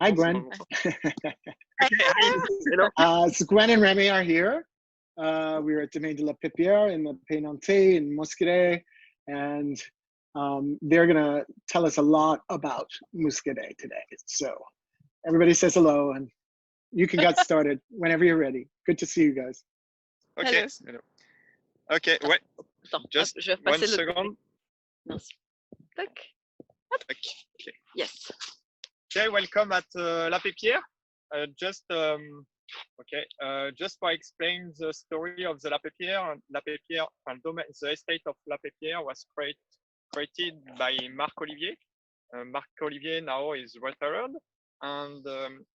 Hi, Gwen. Hello. So Gwen and Remy are here. We're at Domaine de la Pepiere in the Pays Nantais in Muscadet, and they're gonna tell us a lot about Muscadet today. So everybody says hello, and you can get started whenever you're ready. Good to see you guys. Okay. Hello. Okay, ouais. Attends, Just je vais one repasser le... second. Mince. Tac. Okay. Yes. Okay, welcome at La Pepiere. Just for explain the story of the La Pepiere. La Pepiere, the estate of La Pepiere was created by Marc Olivier. Marc Olivier now is retired, and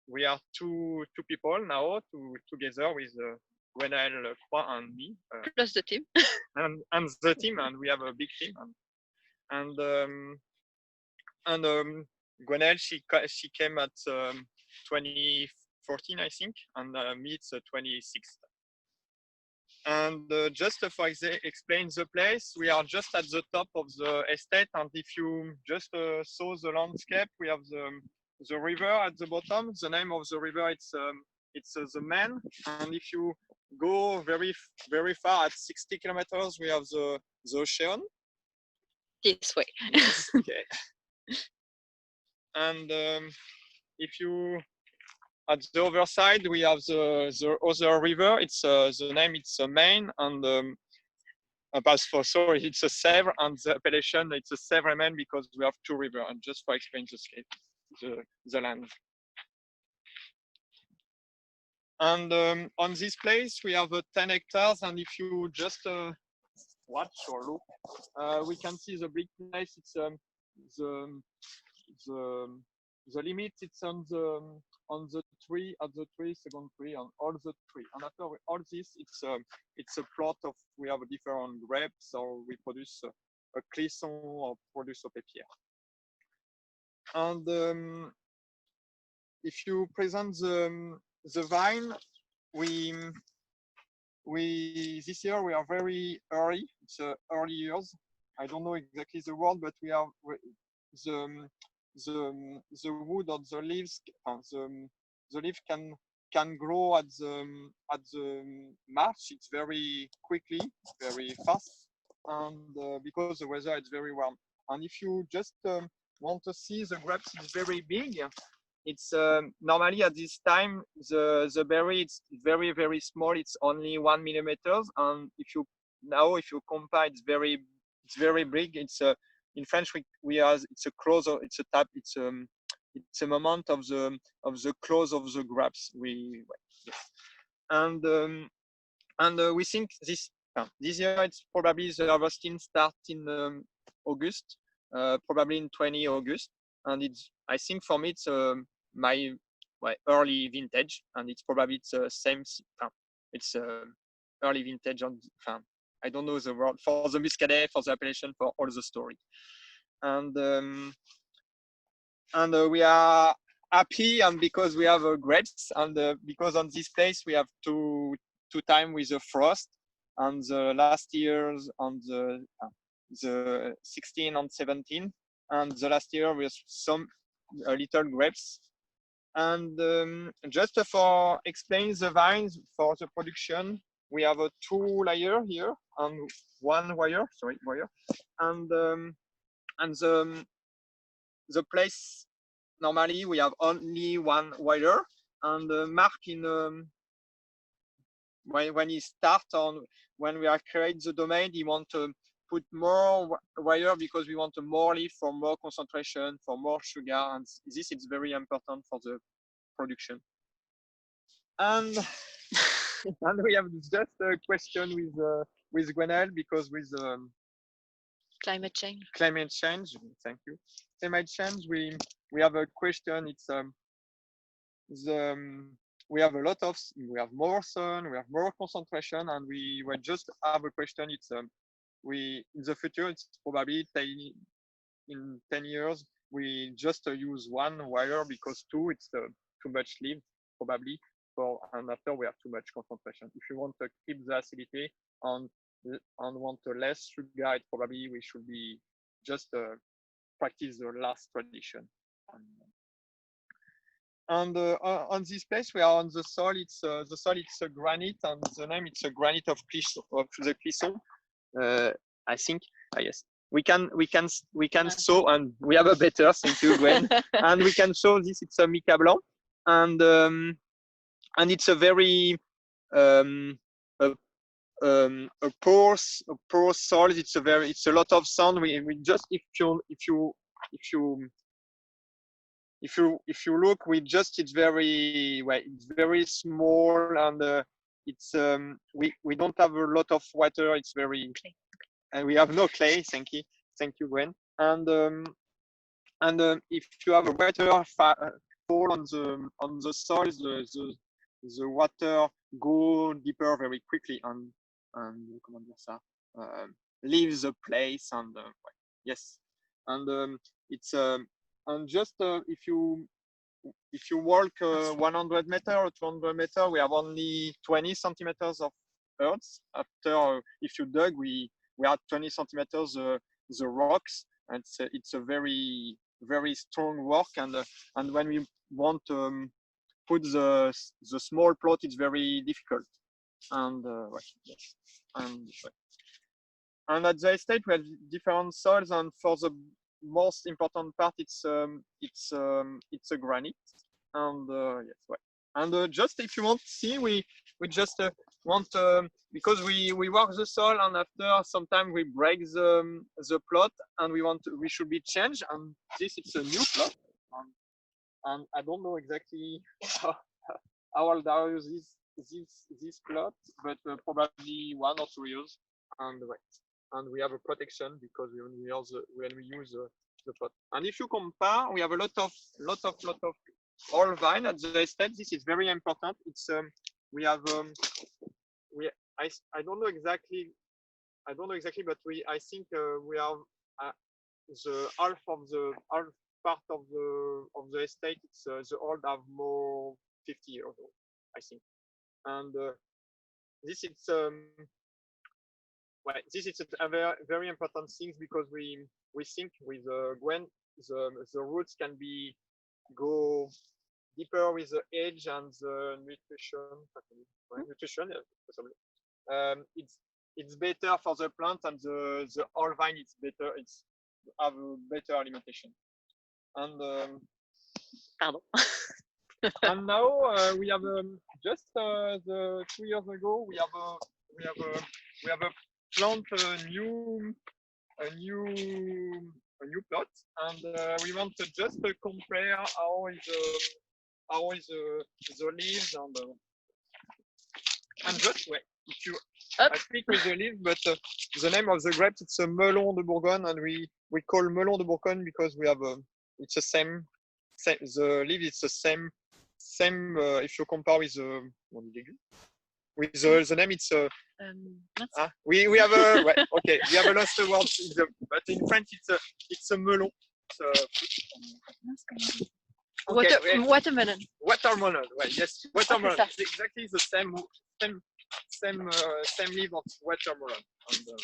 we are two people now together with Gwenaëlle and me. Plus the team. and the team, and we have a big team. And Gwenaëlle, she came at 2014, I think, and me it's 2016. And just for explain the place, we are just at the top of the estate, and if you just saw the landscape, we have the river at the bottom. The name of the river it's the Domaine, and if you go very far at 60 kilometers, we have the ocean. This way. Yes, okay. And if you at the other side, we have the other river. It's the name. It's a Main, and sorry, it's a Sèvre, and the appellation it's a Sèvre Main because we have two rivers. And just for explain the scape, the land. And on this place, we have 10 hectares. And if you just watch or look, we can see the big place. It's the limit. It's on the tree, at the tree, second tree, on all the tree. And after all this, it's a plot of we have different grapes, or we produce a clisson or produce a Pepiere. And if you present the vine, we this year we are very early. It's early years. I don't know exactly the word, but we are the wood or the leaves, the leaf can grow at the March. It's very quickly, very fast, and because the weather is very warm. And if you just want to see the grapes, it's very big. It's normally at this time the berry it's very small. It's only 1 millimeter, and if you compare, it's very big. It's in French we are it's a close, it's a tap, it's a moment of the close of the grapes. And we think this year it's probably the harvesting start in August, probably in 20 August, and it's I think for me it's my early vintage, and it's probably the same. It's early vintage on. I don't know the word for the Muscadet, for the appellation, for all the story, and we are happy, and because we have grapes, and because on this place we have two time with the frost, and the last years on the 16 and 17, and the last year with some little grapes. And just for explain the vines for the production, we have a 2 layer here and 1 wire, and the place normally we have only 1 wire, and Mark in when he start on when we are create the domain, he want to put more wire because we want more leaf for more concentration, for more sugar, and this is very important for the production. And and we have just a question with Gwenaëlle, because with Climate change. Thank you. Climate change. We have a question. It's we have more sun, we have more concentration, and we just have a question. It's in the future, it's probably in 10 years, we just use 1 wire because 2 it's too much leaf probably, and after we have too much concentration. If you want to keep the acidity and want less sugar, it probably we should be just practice the last tradition. And on this place, we are on the soil. It's the soil. It's a granite, and the name it's a granite of the Clisson. I think. Yes, we can show, and we have a better. Thank you, Gwen. And we can show this. It's a mica blanc, and it's a very a, a porous soil. It's a lot of sand. We just if you look, it's very small, and we don't have a lot of water. It's very and we have no clay. Thank you, Gwen. And if you have a water fall on the soil, the water go deeper very quickly and leaves the place. And yes, and it's and just if you walk 100 meter or 200 meter, we have only 20 centimeters of earth. After if you dug, we had 20 centimeters the rocks, and it's a very strong work. And when we want to put the small plot, it's very difficult. And yes. And at the estate we have different soils, and for the most important part, it's a granite. And yes, and just if you want to see, we just want because we work the soil, and after sometime we break the plot, and we should be changed. And this it's a new plot, and I don't know exactly how old are this plot, but probably 1 or 2 years. And we have a protection because when we use the plot. And if you compare, we have a lot of all vine at the estate. This is very important. It's we have I don't know exactly, but I think we have the half part of the estate. It's the old have more 50 years old, I think. And this is a very, very important thing, because we think with Gwen the roots can go deeper with the age and the nutrition. It's better for the plant, and the whole vine it's better. It's have a better alimentation. And Pardon. and now we have just 2 years ago we have a plant a new plot, and we want to just compare how is the leaves, and just wait. If you I speak with the leaves, but the name of the grapes it's a melon de Bourgogne, and we call melon de Bourgogne because we have it's the same the leaf is the same if you compare with the name it's we have a okay, we have a lost word but in French it's a melon. Okay, Watermelon. Watermelon, well, yes, watermelon. It's exactly the same leaf of watermelon. Yes.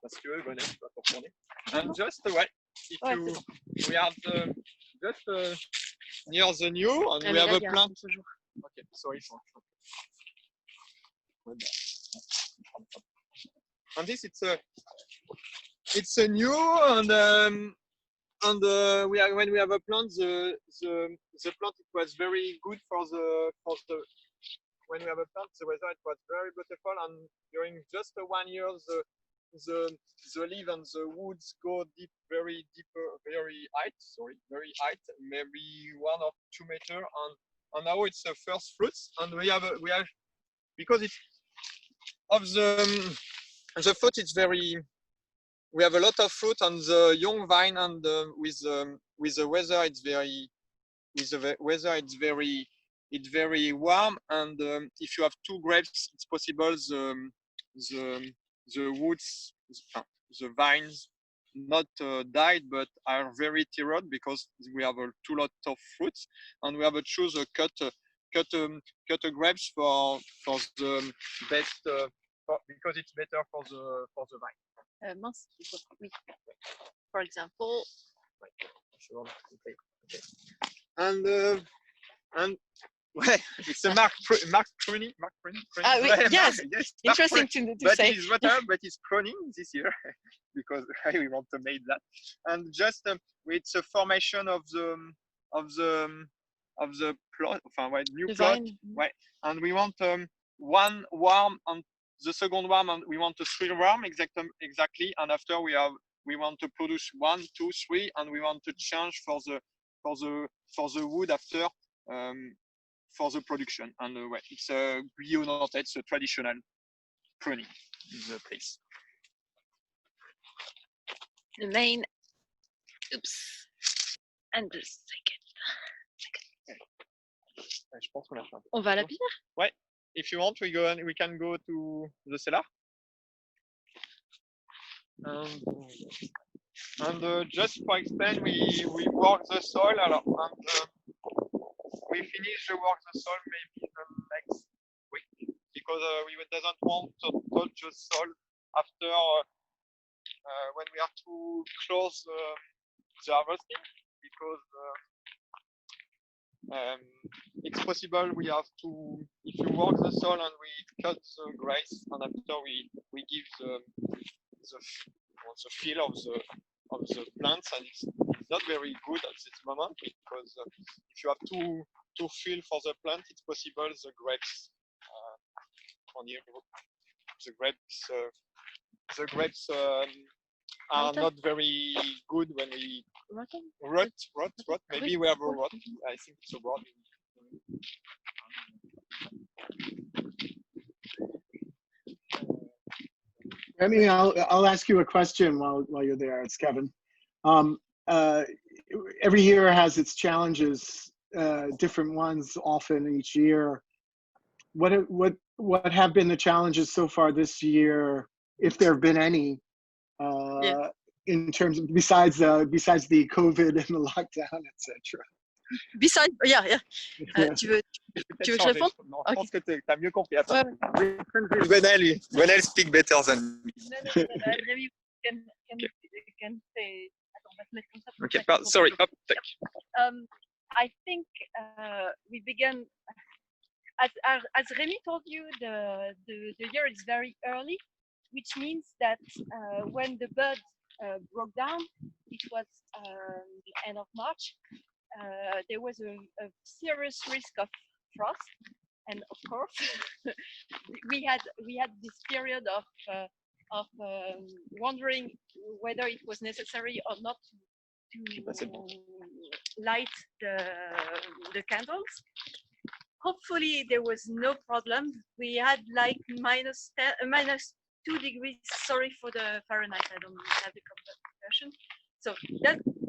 Parce que Bonnet, tu vas pas retourner. And just if we are just near the new, and we have a plant. Okay, sorry. And this it's a new, and when we have a plant, the plant it was very good for the when we have a plant, the weather it was very beautiful, and during just 1 year the leaf and the woods go very high, maybe 1 or 2 meters, and now it's the first fruits, and we have because it's of the fruit it's very. We have a lot of fruit on the young vine, and with the weather it's very warm, and if you have 2 grapes, it's possible the woods, the vines not died, but are very teared, because we have too lot of fruits, and we have to choose a cut grapes for the best because it's better for the vine. mince, oui. For example, And well, it's a Mark pruning. Ah, oui, Well, yes, yes, interesting pruning. to But say. it's water, but it's pruning this year because we want to make that. And just it's a formation of the plot, new plot, Design. right? And we want one worm and the second worm, and we want a 3 worm exactly. And after we want to produce 1, 2, 3, and we want to change for the wood after. For the production, and it's a Guillot, it's a traditional pruning in the place. The main, oops, and the second. Je pense qu'on a fait un peu. On va à la Pepiere? If you want, we can go to the cellar. And just for explain, we work the soil, and we finish the work the soil maybe the next week, because we doesn't want to touch the soil after when we are too close the harvesting, because it's possible we have to, if you work the soil and we cut the grass, and after we give the feel of the plants, and it's not very good at this moment, because if you have to feel for the plant, it's possible the grapes are not very good when we rot. Maybe we have a rot. I think it's a rot. I'll ask you a question while you're there. It's Kevin. Every year has its challenges, different ones often each year. What have been the challenges so far this year, if there have been any, in terms of besides the COVID and the lockdown, etc. Besides, yeah. Tu veux que je réponde? Non, je pense que tu as mieux compris. Ouais. Gwenel speak better than me. Maybe can say. Attends, on va se mettre comme ça. Okay, sorry. I think we began, as Remy told you, the year is very early, which means that when the bud broke down, it was the end of March. There was a serious risk of frost, and of course, we had this period of wondering whether it was necessary or not to light the candles. Hopefully, there was no problem. We had like -2 degrees. Sorry for the Fahrenheit. I don't have the conversion. So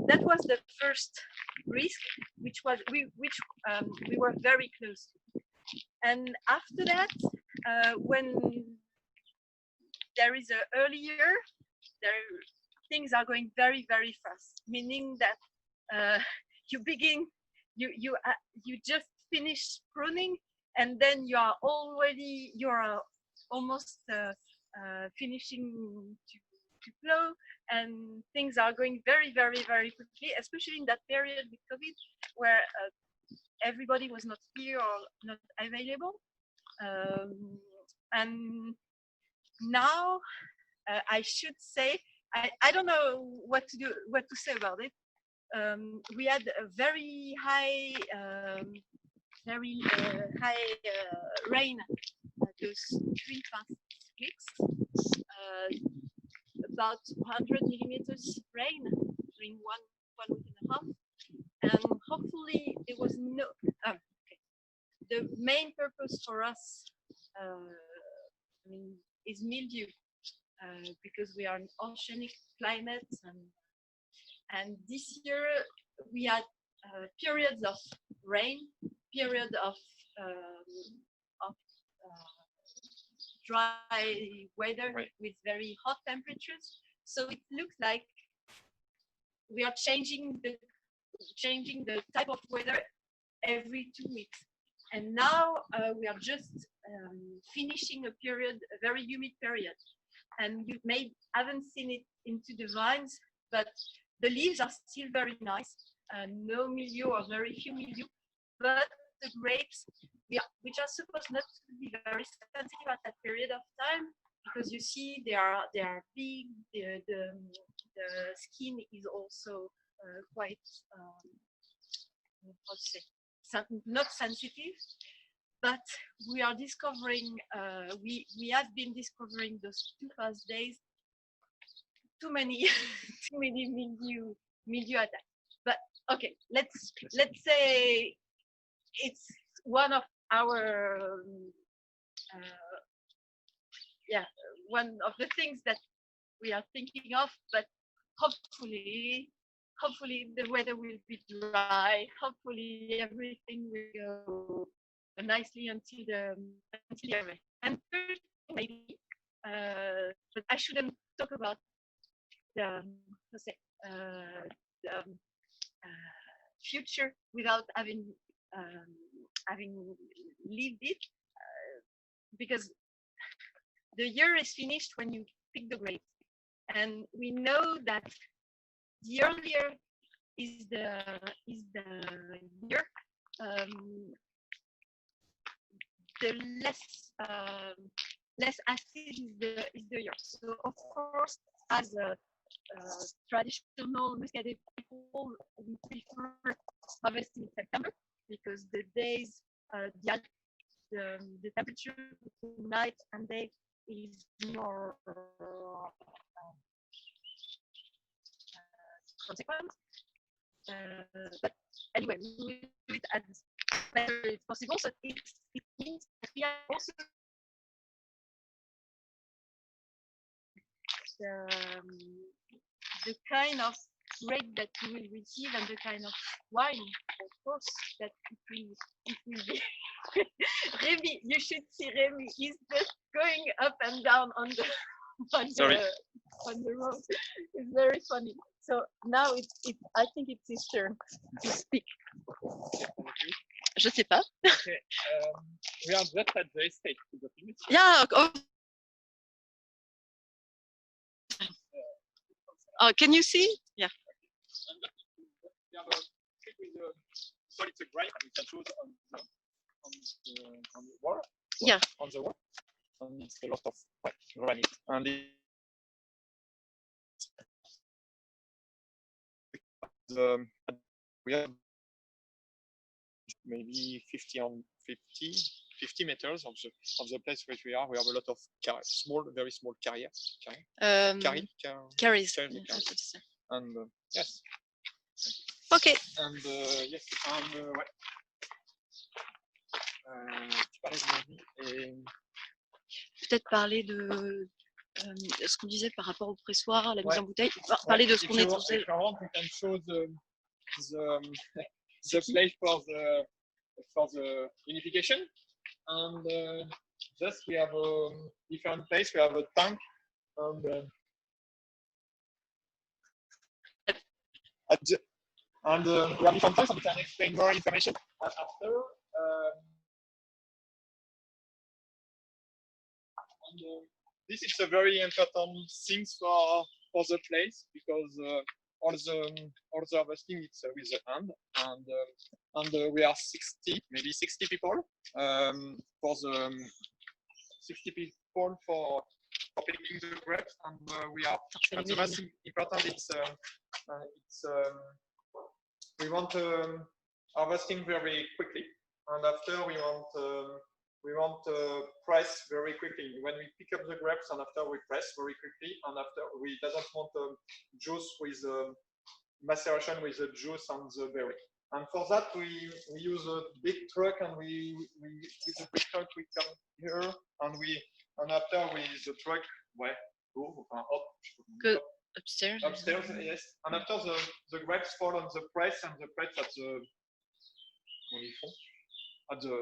that was the first risk, which we were very close to. And after that, when there is an earlier, things are going very, very fast. Meaning that you just finish pruning, and then you are almost finishing to plow, and things are going very, very, very quickly, especially in that period with COVID, where everybody was not here or not available. And now I should say, I don't know what to say about it. We had a very high rain those 3 past weeks. About 100 millimeters rain during one week and a half, and hopefully there was no. Okay. The main purpose for us, is mildew, because we are an oceanic climate, and this year we had periods of rain, period of dry weather, right, with very hot temperatures. So it looks like we are changing the type of weather every 2 weeks. And now we are just finishing a very humid period. and you may haven't seen it into the vines, but the leaves are still very nice, no mildew or very few mildew, but the grapes, which are supposed not to be very sensitive at that period of time, because you see they are big, the skin is also quite how to say, not sensitive, but we are discovering, we have been discovering those 2 past days too many too many mildew attacks. But okay, let's say it's one of our one of the things that we are thinking of, but hopefully the weather will be dry, hopefully everything will go nicely until the end. And maybe but I shouldn't talk about the future without having lived it, because the year is finished when you pick the grapes, and we know that the earlier is the year, the less acid is the year. So of course, as a traditional Muscadet people, we prefer harvesting in September, because the days, the temperature between night and day is more consequent. But anyway, we will do it as better as possible. So it means that we are also the kind of grape that we will receive, and the kind of wine, of course, that it will be. Remy, you should see Remy. He's just going up and down on the road. It's very funny. So now I think it's his turn to speak. Je sais pas. Okay. We are just at the estate. Yeah. Oh, can you see? Yeah. So it's a grape we can choose on the wall. Yeah. On the wall. And it's a lot of granite. And we have maybe 50 meters of the place where we are. We have a lot of very small carriers. Carries. And yes. Okay. And yes. Ouais. Tu parlais de la vie et... Peut-être parler de ce qu'on disait par rapport au pressoir, à la mise en bouteille, parler de ce qu'on est. If you want, we can show the place for the unification, and just we have a different place. We have a tank, and we have different tanks, and we can explain more information after. This is a very important thing for the place, because all the harvesting it's with the hand, and we are 60 people for the 60 people for picking the grapes, and we are at the most important. It's we want harvesting very quickly, and after we want press very quickly. When we pick up the grapes, and after we press very quickly, and after we doesn't want juice with maceration with the juice and the berry. And for that we use a big truck, and we with the big truck we come here, and after with the truck go upstairs. Upstairs, yes. And after the grapes fall on the press, and the press at the after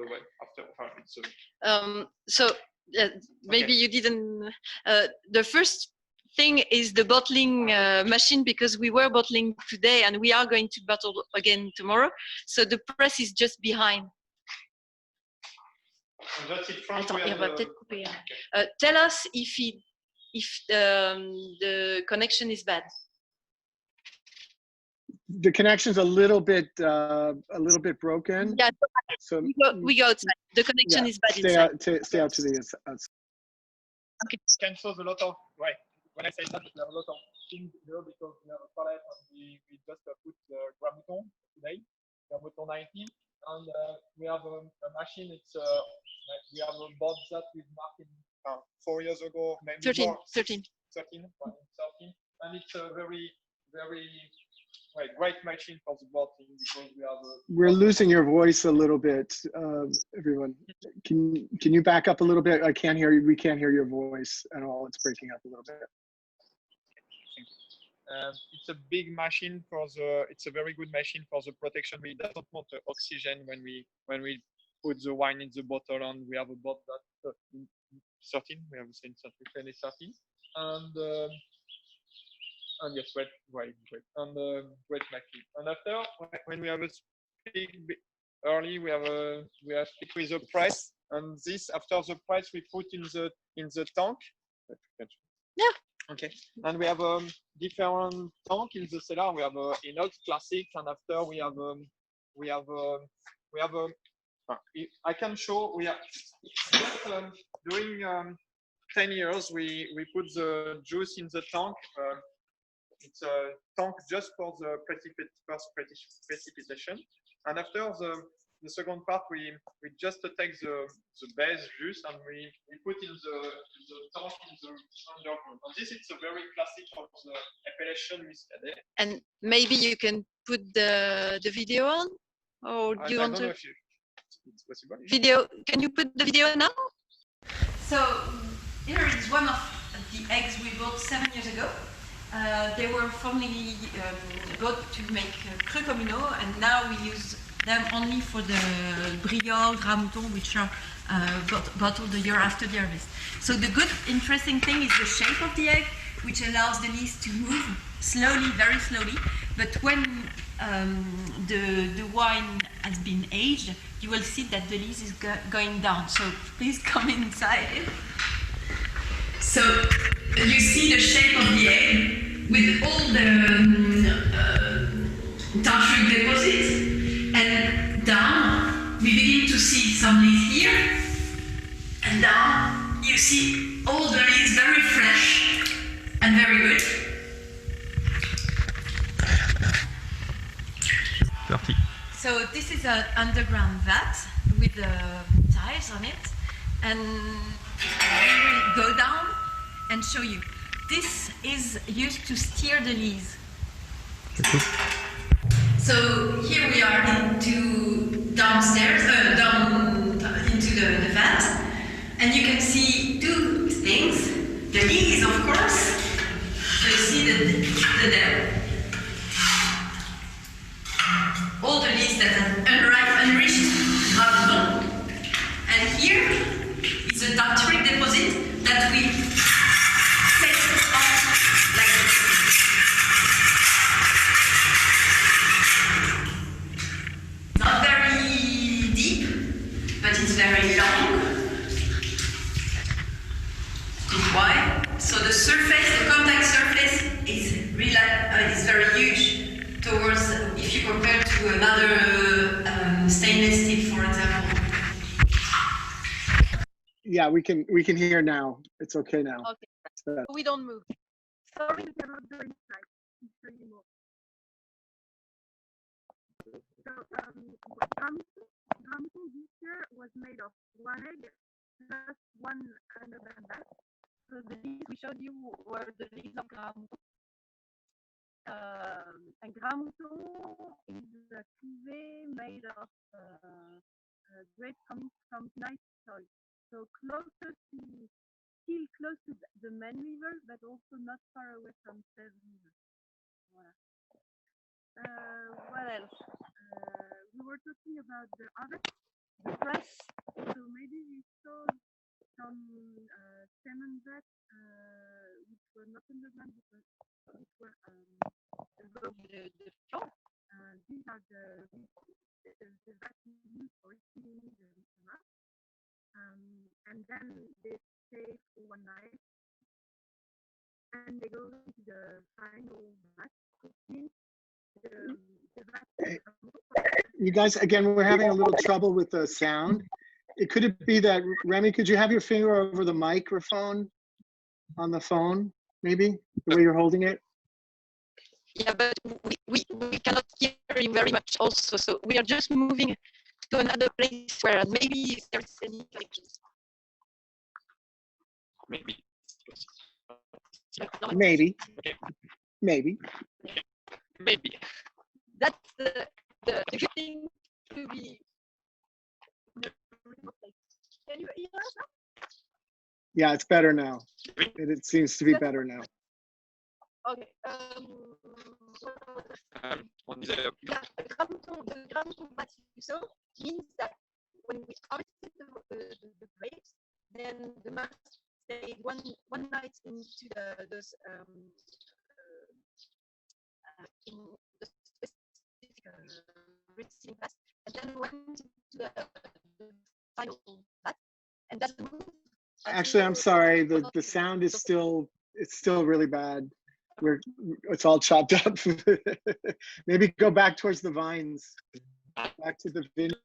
so maybe you didn't. The first thing is the bottling machine, because we were bottling today and we are going to bottle again tomorrow. So the press is just behind. And that's it. Attends, on va peut-être couper. Tell us if if the connection is bad. The connection's a little bit broken. Yeah, So we go outside. The connection is bad stay inside. stay out to the outside. Can show a lot of when I say that we have a lot of things here because we have a palette and we just put the gramophone today, gramophone 19, and we have a machine. It's we have a board that we marked 4 years ago, maybe 13, more, 13. 13, and it's a very great machine for the boarding because we have. We're losing your voice a little bit, everyone. Can you back up a little bit? I can't hear you. We can't hear your voice at all. It's breaking up a little bit. It's a big machine for the. It's a very good machine for the protection. We don't want the oxygen when we put the wine in the bottle, and we have a bottle that 13. We have the same 13, and yes, great, and great machine. And after, when we have a speak early, we have speak with the press, and this after the press we put in the tank. Yeah. Okay. And we have a different tank in the cellar. We have inox classics, and after we have I can show we are just during 10 years we put the juice in the tank. It's a tank just for the first precipitation, and after the second part we just take the base juice and we put in the tank in the underground. And this is a very classic of the appellation Muscadet. And maybe you can put the video on, or do you want to? It's possible. Video? Can you put the video now? So here is one of the eggs we bought 7 years ago. They were formerly bought to make cru communaux, and now we use them only for the Briord, Gramouton, which are bottled the year after the harvest. So the good, interesting thing is the shape of the egg, which allows the lees to move slowly, very slowly. But when the wine has been aged, you will see that the lees is going down. So please come inside. So you see the shape of the egg with all the tartaric deposits, and down we begin to see some leaves here, and down you see all the leaves very fresh and very good. 30. So this is an underground vat with tiles on it, and we will go down and show you. This is used to steer the lees. So here we are into downstairs, down into the vat, and you can see two things. The lees, of course. So you see the all the leaves that are enriched Gramouton. And here is a tartaric deposit that we set off like this. Not very deep, but it's very long. It's wide. So the surface, the contact surface is very huge towards, if you compare to another stainless steel, for example. Yeah, we can hear now. It's okay now. Okay. We don't move. Sorry, we cannot go inside. Anymore. So, Gramouton this year was made of one egg plus one other than that. So the leaves we showed you were the leaves of Gramouton. And Gramouton is a cuvée made of grapes coming from nice soil. So still close to the main river, but also not far away from Sèvres River. Voilà. What else? We were talking about the harvest, the press. So maybe we saw some cement vats which were not underground because which were above the floor. These are the vats we use for receiving the tomato. And then they stay for one night and they go into the final batch, which means the Hey, you guys, again, we're having a little trouble with the sound. Could it be that, Remy, could you have your finger over the microphone on the phone, maybe, the way you're holding it? Yeah, but we cannot hear you very much also, so we are just moving to another place where maybe there's any connection. Maybe. Maybe, Okay. maybe. Maybe. That's the good thing to be. Can you hear us now? Yeah, it's better now. It seems to be better now. Okay. On the Yeah, the grammton that you saw means that when we harvested the grapes, then the mass stayed one night into those in the specific receiving class, and then went to the final class, and that's the move. Actually, I'm sorry, the sound is still, it's still really bad. It's all chopped up. Maybe go back towards the vines, back to the vineyard.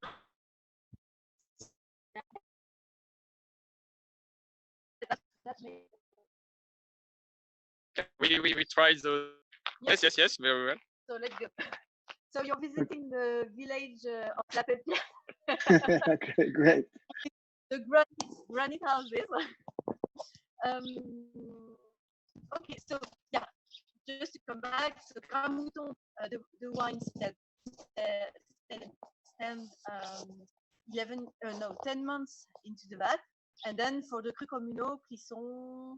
we try the yes, very well. So let's go. So you're visiting the village of La Pepiere. Okay, great. The granite houses. Okay, so yeah, just to come back, so Gramouton, the wines that stand 10 months into the vat, and then for the Cru Communaux, Clisson,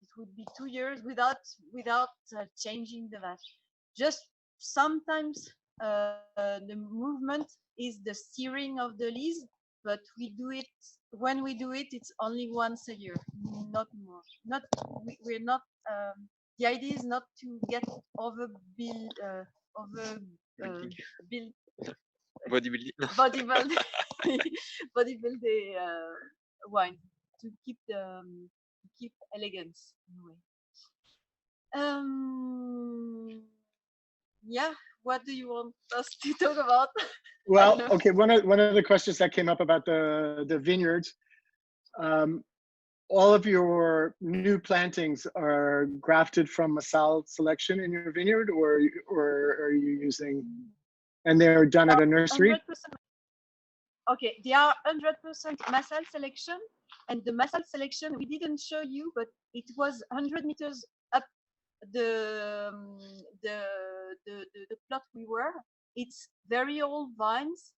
it would be 2 years without changing the vat. Just sometimes the movement is the steering of the lees, but we do it when we do it. It's only once a year, not more. We're not. The idea is not to get bodybuilding wine, to keep elegance in a way. Yeah, what do you want us to talk about? Well, okay, one of the questions that came up about the vineyards, all of your new plantings are grafted from Massal selection in your vineyard, or are you using, and they're done at a nursery? 100%. Okay, they are 100% Massal selection, and the Massal selection we didn't show you, but it was 100 meters up the plot we were. It's very old vines.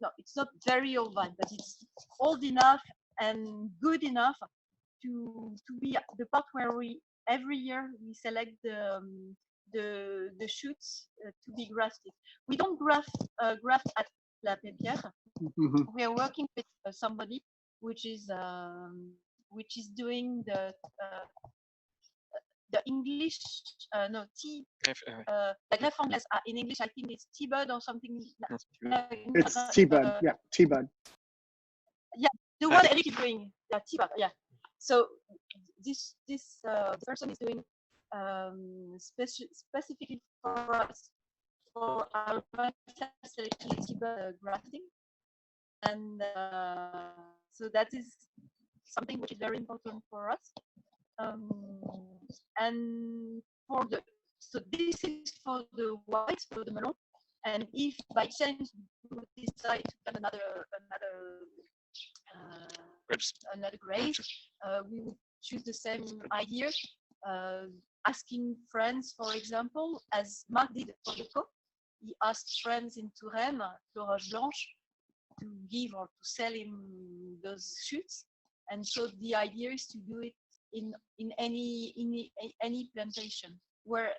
No, it's not very old vine, but it's old enough and good enough to be the part where we every year we select the shoots to be grafted. We don't graft at La Pepiere. Mm-hmm. We are working with somebody which is doing the English tea la greffe anglaise. In English I think it's tea bud or something. It's tea bud. Yeah, tea bud. Yeah, the one Eric is doing. Yeah, tea bud. Yeah. So this person is doing specifically for us for our selection tea bud grafting, and so that is something which is very important for us. And so this is for the whites, for the melon, and if by chance we decide to plant another grapes, we would choose the same idea, asking friends, for example, as Marc did for the co. He asked friends in Touraine, Florence Blanche, to give or to sell him those shoots, and so the idea is to do it in any plantation where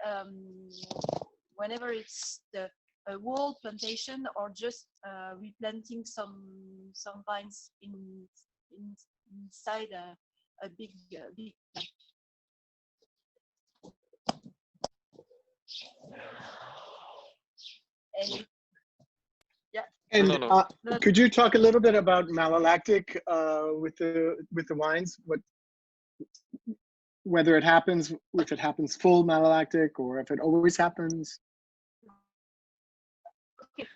whenever it's a whole plantation or just replanting some vines inside a big plant. And yeah. And could you talk a little bit about malolactic with the wines? whether it happens, if it happens full malolactic or if it always happens?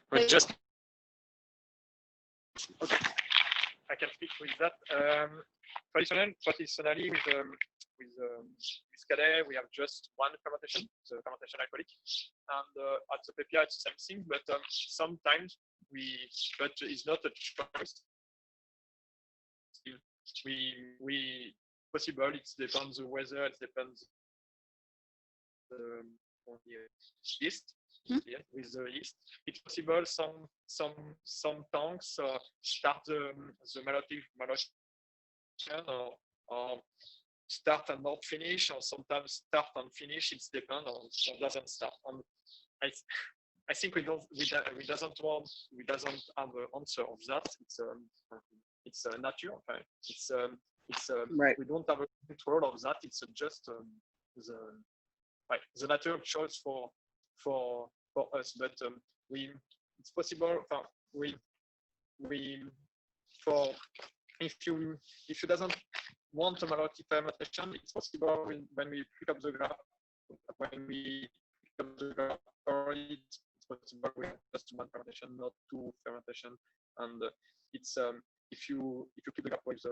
But just okay, I can speak with that. Traditionally, with Muscadet, we have just one fermentation, the fermentation alcoholic, and at the Pepiere it's the same thing. But sometimes but it's not a choice. We possible. It depends the weather. It depends on the yeast. Yeah, with the yeast, it's possible some tanks start the malolactic or start and not finish, or sometimes start and finish. It depends or doesn't start. And I think we doesn't have an answer of that. It's a nature. Right. We don't have a control of that. It's just the nature choice for us, but it's possible. If you doesn't want a malolactic fermentation, it's possible when we pick up the graph. When we pick up the graph, it's possible we have just one fermentation, not two fermentation, and it's if you keep the graph with a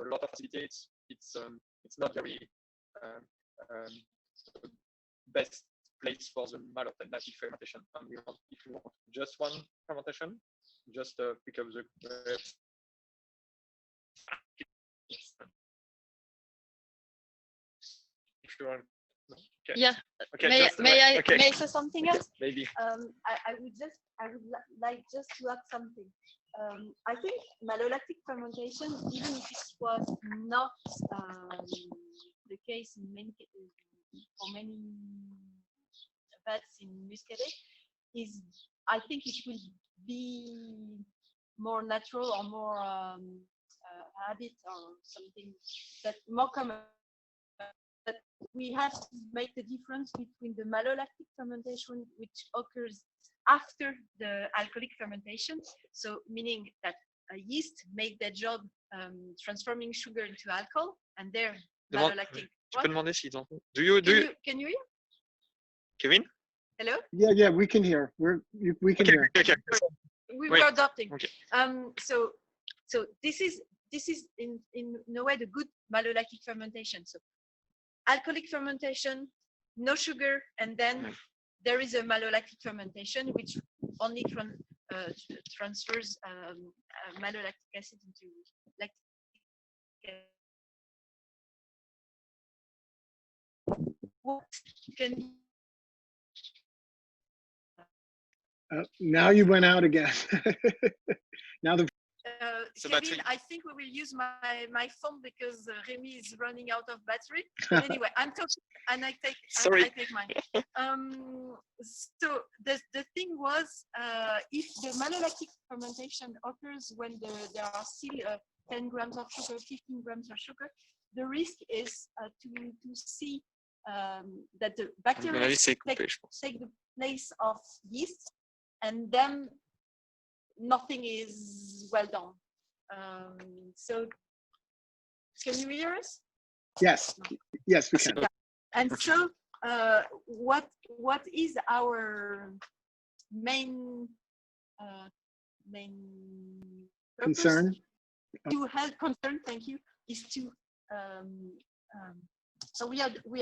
lot of acidity, it's not very best place for the malolactic fermentation. And if you want just one fermentation, just pick up the grapes. If you want, okay. Yeah. Okay. May I okay. say something else? Maybe. I would like just to add something. I think malolactic fermentation, even if it was not the case in for many vats in Muscadet, I think it will be more natural or more habit or something that more common. But we have to make the difference between the malolactic fermentation, which occurs after the alcoholic fermentation. So meaning that a yeast make their job transforming sugar into alcohol, and they're malolactic. Tu peux demander s'ils ont. Can you hear? Kevin? Hello? Yeah, we can hear. We can hear. Okay. We Wait. were adopting. Okay. So this is in a way the good malolactic fermentation. So alcoholic fermentation, no sugar, and then there is a malolactic fermentation which only transfers malolactic acid into lactic acid. What can Now you went out again. Now the Kevin, I think we will use my phone because Remy is running out of battery. But anyway, I'm talking and I take mine. So the thing was, if the malolactic fermentation occurs when there are still 10 grams of sugar, 15 grams of sugar, the risk is to see that the bacteria take the place of yeast, and then nothing is well done. So can you hear us? Yes, we can. Yeah. And so what is our main Concern? To help concern, thank you, is to so we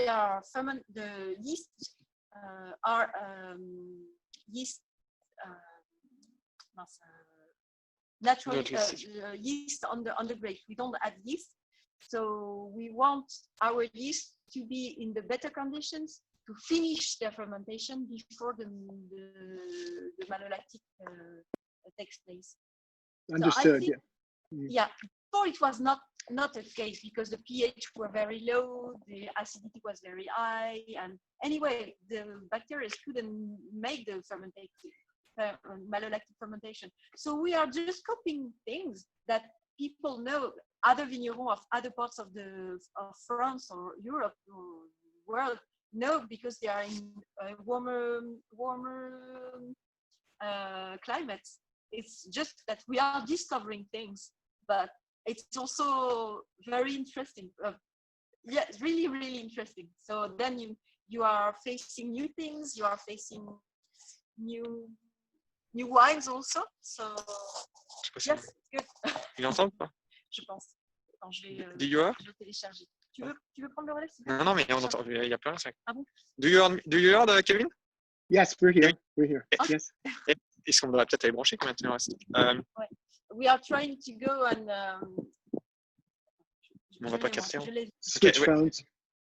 are ferment the yeast are yeast natural yeast on the grape. We don't add yeast, so we want our yeast to be in the better conditions to finish their fermentation before the malolactic takes place. Understood. So yeah. Before it was not a case because the pH were very low, the acidity was very high, and anyway, the bacteria couldn't make the malolactic fermentation. So we are just copying things that people know, other vignerons of other parts of France or Europe or world know because they are in warmer climates. It's just that we are discovering things, but it's also very interesting. yeah, really, really interesting. So then you are facing new things, you are facing new wines also. So Je sais pas si yes, good. il entend ou pas? Je pense. Attends, je Do you hear? vais télécharger. Tu veux prendre le relais? Non, non, mais on entend. Il y a plus rien. Ah bon? Do you hear, Kevin? Yes, we're here. We're here. Okay. Yes. Est-ce qu'on devrait peut-être aller brancher combien de temps il reste? We are trying to go and. On va pas capter. Switch wait. phones.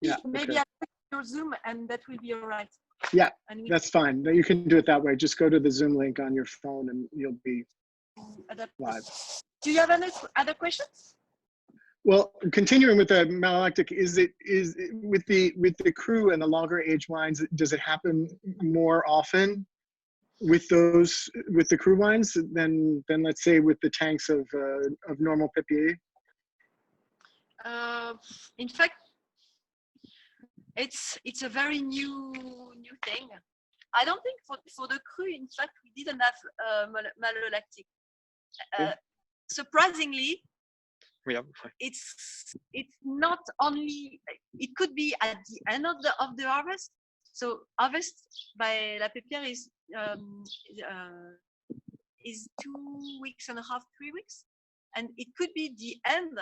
Yeah. Maybe Okay. I put your Zoom and that will be all right. Yeah, And we that's fine. You can do it that way. Just go to the Zoom link on your phone and you'll be adapt. live. Do you have any other questions? Well, continuing with the malolactic, is it with the cru and the longer age wines? Does it happen more often with the cru wines than let's say with the tanks of normal Pepiere? In fact, it's a very new thing. I don't think for the cru, in fact, we didn't have malolactic. Surprisingly, it's not only, it could be at the end of the harvest. So harvest by La Pepiere is 2.5 weeks, 3 weeks, and it could be the end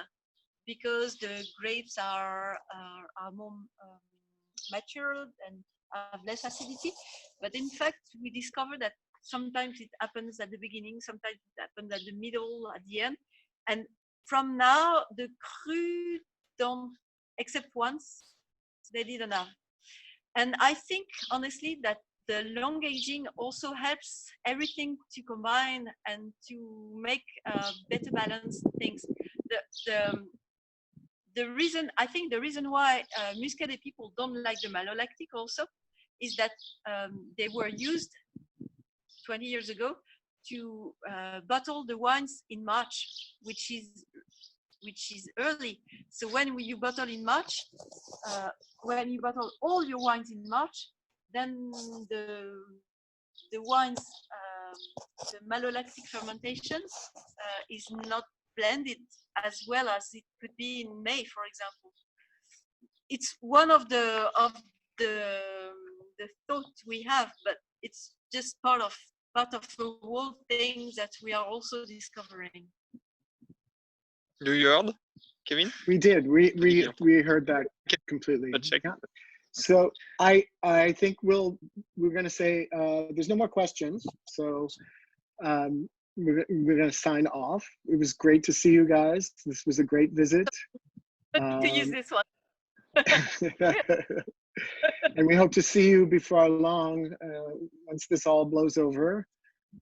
because the grapes are more matured and have less acidity. But in fact, we discovered that sometimes it happens at the beginning, sometimes it happens at the middle, at the end. And from now, the cru don't, except once, they didn't have. And I think, honestly, that the long aging also helps everything to combine and to make better balanced things. The reason, I think the reason why Muscadet people don't like the malolactic also is that they were used 20 years ago to bottle the wines in March, which is early. So when you bottle in March, when you bottle all your wines in March, then the wines, the malolactic fermentation is not blended as well as it could be in May, for example. It's one of the thought we have, but it's just part of the whole thing that we are also discovering. Do you heard, Kevin? We did. We heard that completely. Let's check. Yeah. So I think we're going to say there's no more questions. So we're going to sign off. It was great to see you guys. This was a great visit. To use this one. And we hope to see you before long once this all blows over.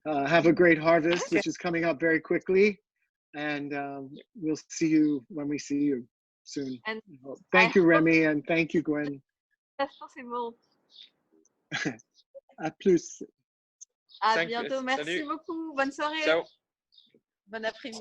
Have a great harvest, which is coming up very quickly. And we'll see you when we see you soon. And thank you, Remy, and thank you, Gwen. That's possible. À plus. À Thank you. bientôt. Merci Salut. beaucoup. Bonne soirée. Ciao. Bon après-midi.